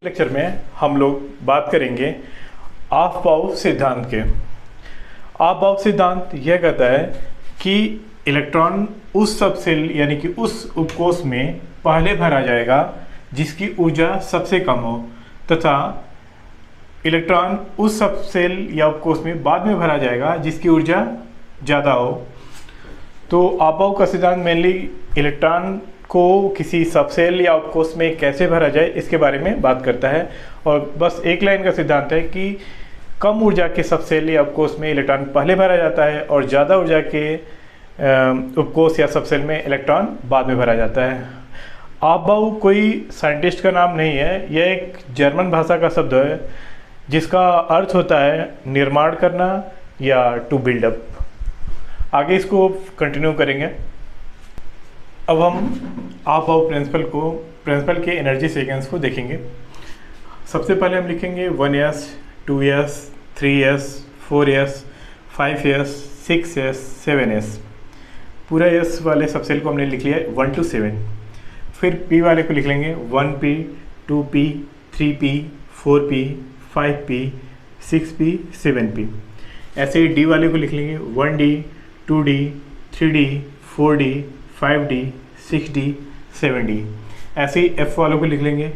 Lecture में हम लोग बात करेंगे ऑफ-बाउ सिद्धांत के। ऑफ-बाउ सिद्धांत यह कहता है कि इलेक्ट्रॉन उस सबसेल यानी कि उस उपकोष में पहले भरा जाएगा जिसकी ऊर्जा सबसे कम हो, तथा इलेक्ट्रॉन उस सबसेल या उपकोष में बाद में भरा जाएगा जिसकी ऊर्जा ज़्यादा हो। तो ऑफ-बाउ का सिद्धांत मेनली इलेक्ट्रॉन को किसी सबसेल या उपकोष में कैसे भरा जाए इसके बारे में बात करता है, और बस एक लाइन का सिद्धांत है कि कम ऊर्जा के सबसेल या उपकोष में इलेक्ट्रॉन पहले भरा जाता है और ज़्यादा ऊर्जा के उपकोष या सबसेल में इलेक्ट्रॉन बाद में भरा जाता है। ऑफ-बाउ कोई साइंटिस्ट का नाम नहीं है, यह एक जर्मन भाषा का शब्द है जिसका अर्थ होता है निर्माण करना या टू बिल्ड अप। आगे इसको कंटिन्यू करेंगे। अब हम ऑफ-बाउ प्रिंसिपल के एनर्जी सीक्वेंस को देखेंगे। सबसे पहले हम लिखेंगे 1s, 2s, 3s, 4s, 5s, 6s, 7s। पूरा s वाले सबसेल को हमने लिख लिया है 1 to 7। फिर p वाले को लिख लेंगे 1p, 2p, 3p, 4p, 5p, 6p, 7p। ऐसे ही d वाले को लिख लेंगे 1d, 2d, 3d, 4d, 5d, 6d, 7d। ऐसे ही f वालों को लिख लेंगे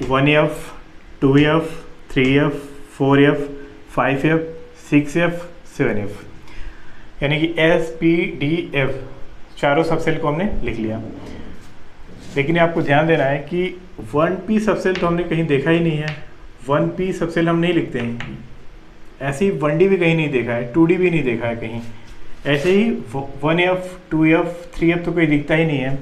1f, 2f, 3f, 4f, 5f, 6f, 7f। यानी कि s, p, d, f चारों सबसेल को हमने लिख लिया। लेकिन आपको ध्यान देना है कि 1p सबसेल तो हमने कहीं देखा ही नहीं है, 1p सबसेल हम नहीं लिखते हैं। ऐसे ही 1d भी कहीं नहीं देखा है, 2d भी नहीं देखा है कहीं। ऐसे ही 1f, 2f, 3f तो कोई दिखता ही नहीं है।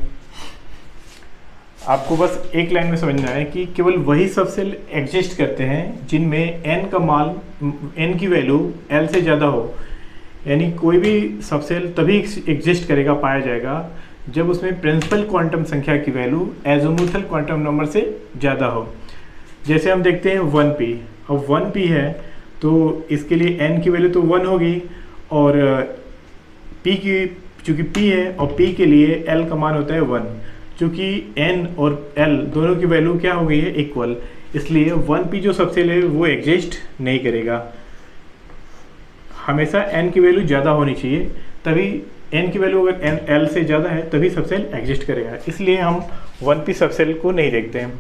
आपको बस एक लाइन में समझना है कि केवल वही सबसेल एग्जिस्ट करते हैं जिनमें n की वैल्यू l से ज़्यादा हो। यानी कोई भी सबसेल तभी एग्जिस्ट करेगा, पाया जाएगा, जब उसमें प्रिंसिपल क्वांटम संख्या की वैल्यू एज़ोमुथल क्वांटम नंबर से ज़्यादा हो। जैसे हम देखते हैं 1p, अब 1p है तो इसके लिए n की वैल्यू तो 1 होगी, और p की चूँकि p है और p के लिए l का मान होता है 1। चूँकि n और l दोनों की वैल्यू क्या हो गई है, इक्वल, इसलिए 1p जो सबसेल है वो एग्जिस्ट नहीं करेगा। हमेशा n की वैल्यू ज़्यादा होनी चाहिए, तभी n की वैल्यू अगर l से ज़्यादा है तभी सबसेल एग्जिस्ट करेगा, इसलिए हम 1p सबसेल को नहीं देखते हैं।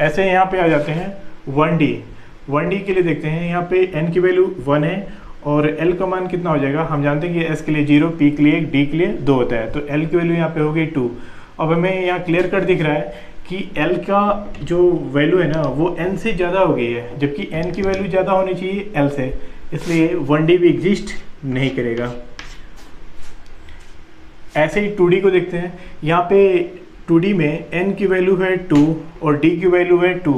ऐसे यहाँ पे आ जाते हैं 1d के लिए देखते हैं। यहाँ पे n की वैल्यू 1 है और l का मान कितना हो जाएगा, हम जानते हैं कि s के लिए 0, p के लिए 1, d के लिए 2 होता है, तो l की वैल्यू यहाँ पे हो गई 2। अब हमें यहाँ क्लियर कट दिख रहा है कि l का जो वैल्यू है ना वो n से ज़्यादा हो गई है, जबकि n की वैल्यू ज़्यादा होनी चाहिए l से, इसलिए 1d भी एग्जिस्ट नहीं करेगा। ऐसे ही 2d को देखते हैं। यहाँ पे 2d में n की वैल्यू है 2 और d की वैल्यू है 2।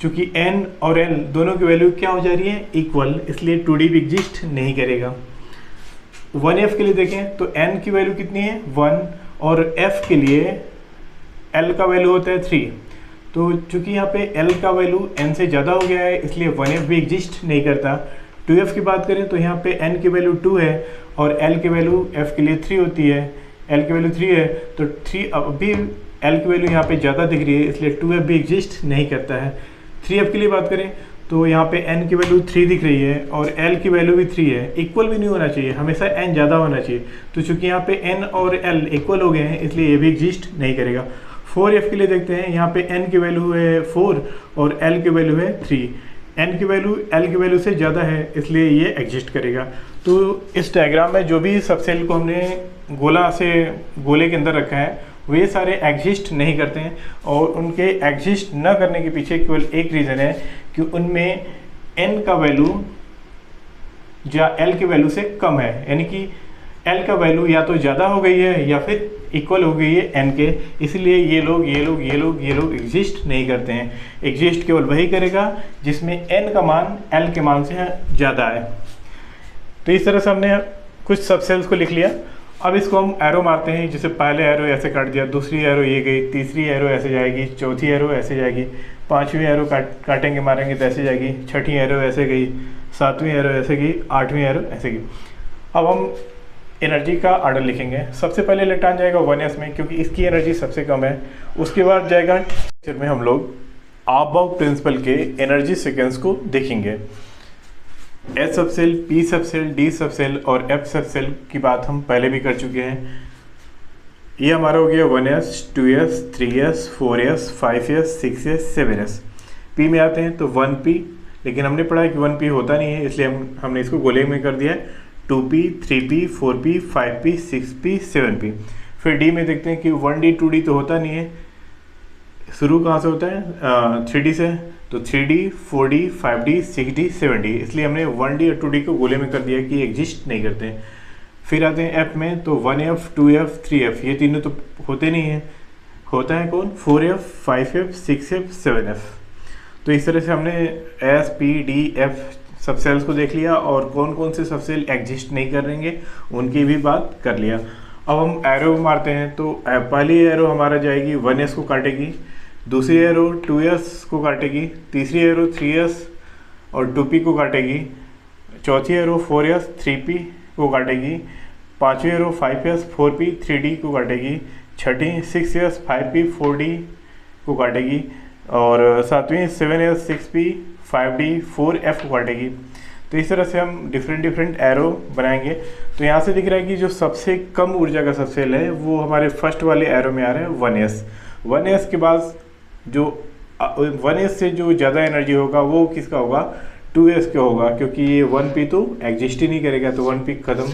चूँकि n और l दोनों की वैल्यू क्या हो जा रही है, इक्वल, इसलिए 2d भी एग्जिस्ट नहीं करेगा। 1f के लिए देखें तो n की वैल्यू कितनी है, 1, और f के लिए l का वैल्यू होता है 3। तो चूँकि यहाँ पे l का वैल्यू n से ज़्यादा हो गया है, इसलिए 1f भी एग्जिस्ट नहीं करता। 2f की बात करें तो यहाँ पे n की वैल्यू 2 है और l की वैल्यू f के लिए 3 होती है, l की वैल्यू 3 है, तो 3 अभी l की वैल्यू यहाँ पे ज़्यादा दिख रही है, इसलिए 2f भी एग्जिस्ट नहीं करता है। 3f के लिए बात करें तो यहाँ पे n की वैल्यू 3 दिख रही है और l की वैल्यू भी 3 है। इक्वल भी नहीं होना चाहिए, हमेशा n ज़्यादा होना चाहिए। तो चूँकि यहाँ पे n और l इक्वल हो गए हैं, इसलिए ये भी एग्जिस्ट नहीं करेगा। 4f के लिए देखते हैं। यहाँ पे n की वैल्यू है 4 और l की वैल्यू है 3। n की वैल्यू l की वैल्यू से ज़्यादा है, इसलिए ये एग्जिस्ट करेगा। तो इस डायग्राम में जो भी सबसेल को हमने गोले के अंदर रखा है वे सारे एग्जिस्ट नहीं करते हैं, और उनके एग्जिस्ट न करने के पीछे केवल एक रीज़न है कि उनमें n का वैल्यू या l की वैल्यू से कम है। यानी कि l का वैल्यू या तो ज़्यादा हो गई है या फिर इक्वल हो गई है n के, इसलिए ये लोग एग्जिस्ट नहीं करते हैं। एग्जिस्ट केवल वही करेगा जिसमें n का मान l के मान से ज़्यादा है। तो इस तरह से हमने कुछ सबसेल्स को लिख लिया। अब इसको हम एरो मारते हैं, जैसे पहले एरो ऐसे काट दिया, दूसरी एरो ये गई, तीसरी एरो ऐसे जाएगी, चौथी एरो ऐसे जाएगी, पांचवी एरो काटेंगे मारेंगे तो ऐसे जाएगी, छठी एरो ऐसे गई, सातवीं एरो ऐसे गई, आठवीं एरो ऐसे गई। अब हम एनर्जी का ऑर्डर लिखेंगे। सबसे पहले इलेक्ट्रॉन जाएगा 1s में, क्योंकि इसकी एनर्जी सबसे कम है। उसके बाद जाएगा में हम लोग अबाव प्रिंसिपल के एनर्जी सीक्वेंस को देखेंगे। एस सब सेल, पी सब सेल, डी सब सेल और एफ सब सेल की बात हम पहले भी कर चुके हैं। ये हमारा हो गया 1s, 2s, 3s, 4s, 5s, 6s, 7s। P में आते हैं तो 1p, लेकिन हमने पढ़ा है कि 1p होता नहीं है, इसलिए हमने इसको गोले में कर दिया है 2p, 3p, 4p, 5p, 6p, 7p। फिर डी में देखते हैं कि 1d, 2d तो होता नहीं है, शुरू कहाँ से होता है 3d से, तो 3d, 4d, 5d, 6d, 7d, इसलिए हमने 1d और 2d को गोले में कर दिया कि एग्जिस्ट नहीं करते हैं। फिर आते हैं एफ में, तो 1f, 2f, 3f, ये तीनों तो होते नहीं हैं, होता है कौन 4f, 5f, 6f, 7f। तो इस तरह से हमने एस, पी, डी, एफ सब सेल्स को देख लिया और कौन कौन से सब सेल एग्जिस्ट नहीं करेंगे उनकी भी बात कर लिया। अब हम एरो मारते हैं, तो पहली एरो हमारा जाएगी 1s को काटेगी, दूसरी एरो 2s को काटेगी, तीसरी एरो 3s और 2p को काटेगी, चौथी एरो 4s, 3p को काटेगी, पांचवी एरो 5s, 4p, 3d को काटेगी, छठी 6s, 5p, 4d को काटेगी और सातवीं 7s, 6p, 5d, 4f को काटेगी। तो इस तरह से हम डिफरेंट एरो बनाएंगे। तो यहाँ से दिख रहा है कि जो सबसे कम ऊर्जा का सब सेल है वो हमारे फर्स्ट वाले एरो में आ रहा है 1s। 1s के बाद जो 1s से जो ज़्यादा एनर्जी होगा वो किसका होगा 2s का होगा, क्योंकि ये 1p तो एग्जिस्ट ही नहीं करेगा, तो 1p खत्म।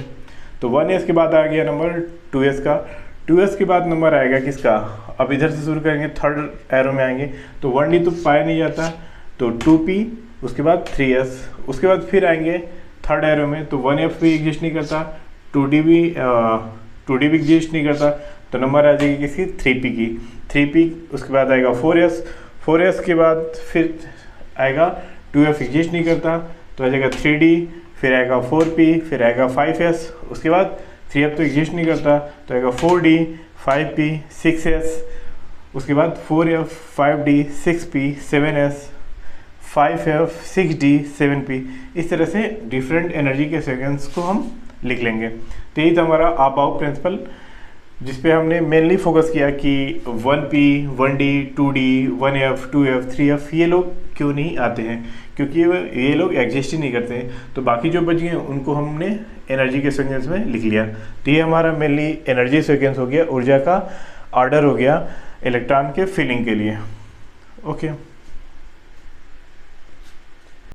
तो 1s के बाद आ गया नंबर 2s का, 2s के बाद नंबर आएगा किसका, अब इधर से शुरू करेंगे थर्ड एरो में आएंगे, तो 1d तो पाया नहीं जाता, तो 2p, उसके बाद 3s, उसके बाद फिर आएंगे थर्ड एरो में, तो 1f भी एग्जिस्ट नहीं करता, 2d भी एग्जिस्ट नहीं करता, तो नंबर आ जाएगी किसकी 3p की, 3p, उसके बाद आएगा 4s, 4s के बाद फिर आएगा 2f एग्जिस्ट नहीं करता, तो आ जाएगा 3d, फिर आएगा 4p, फिर आएगा 5s, उसके बाद 3f तो एग्जिस्ट नहीं करता, तो आएगा 4d, 5p, 6s, उसके बाद 4f, 5d, 6p, 7s, 5f, 6d, 7p। इस तरह से डिफरेंट एनर्जी के सेकेंड्स को हम लिख लेंगे। तो यही था हमारा अबाव प्रिंसिपल, जिसपे हमने मेनली फोकस किया कि 1p, 1d, 2d, 1f, 2f, 3f ये लोग क्यों नहीं आते हैं, क्योंकि ये लोग एग्जिस्ट ही नहीं करते हैं। तो बाकी जो बच गए उनको हमने एनर्जी के सीक्वेंस में लिख लिया। तो ये हमारा मेनली एनर्जी सीक्वेंस हो गया, ऊर्जा का ऑर्डर हो गया इलेक्ट्रॉन के फिलिंग के लिए। ओके।